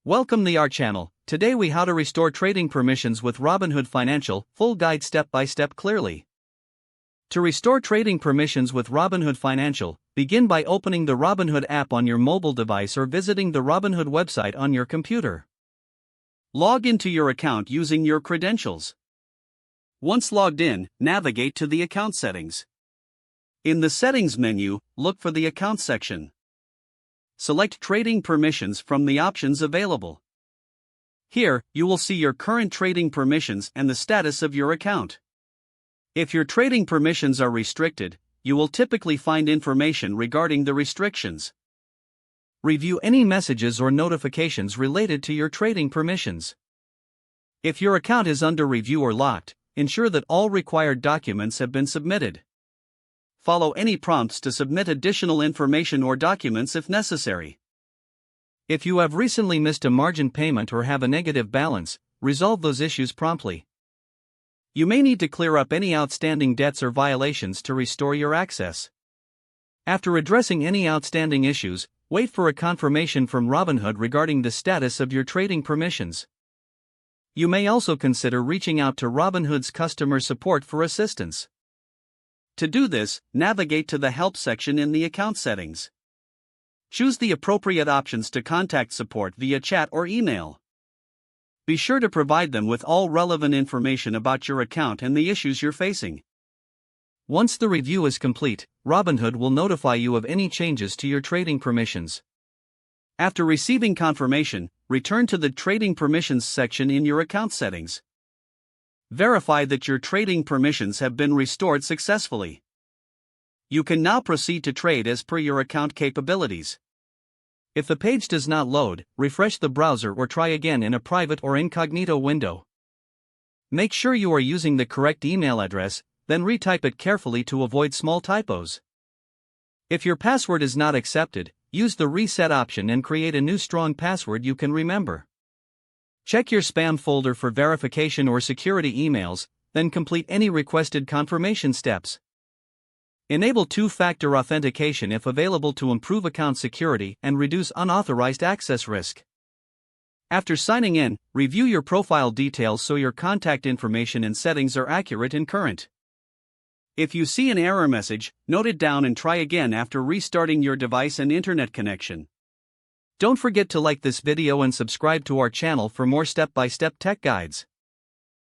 Welcome to our channel. Today we how to restore trading permissions with Robinhood Financial, full guide step by step clearly. To restore trading permissions with Robinhood Financial, begin by opening the Robinhood app on your mobile device or visiting the Robinhood website on your computer. Log into your account using your credentials. Once logged in, navigate to the account settings. In the settings menu, look for the account section. Select trading permissions from the options available. Here, you will see your current trading permissions and the status of your account. If your trading permissions are restricted, you will typically find information regarding the restrictions. Review any messages or notifications related to your trading permissions. If your account is under review or locked, ensure that all required documents have been submitted. Follow any prompts to submit additional information or documents if necessary. If you have recently missed a margin payment or have a negative balance, resolve those issues promptly. You may need to clear up any outstanding debts or violations to restore your access. After addressing any outstanding issues, wait for a confirmation from Robinhood regarding the status of your trading permissions. You may also consider reaching out to Robinhood's customer support for assistance. To do this, navigate to the Help section in the account settings. Choose the appropriate options to contact support via chat or email. Be sure to provide them with all relevant information about your account and the issues you're facing. Once the review is complete, Robinhood will notify you of any changes to your trading permissions. After receiving confirmation, return to the Trading Permissions section in your account settings. Verify that your trading permissions have been restored successfully. You can now proceed to trade as per your account capabilities. If the page does not load, refresh the browser or try again in a private or incognito window. Make sure you are using the correct email address, then retype it carefully to avoid small typos. If your password is not accepted, use the reset option and create a new strong password you can remember. Check your spam folder for verification or security emails, then complete any requested confirmation steps. Enable two-factor authentication if available to improve account security and reduce unauthorized access risk. After signing in, review your profile details so your contact information and settings are accurate and current. If you see an error message, note it down and try again after restarting your device and internet connection. Don't forget to like this video and subscribe to our channel for more step-by-step tech guides.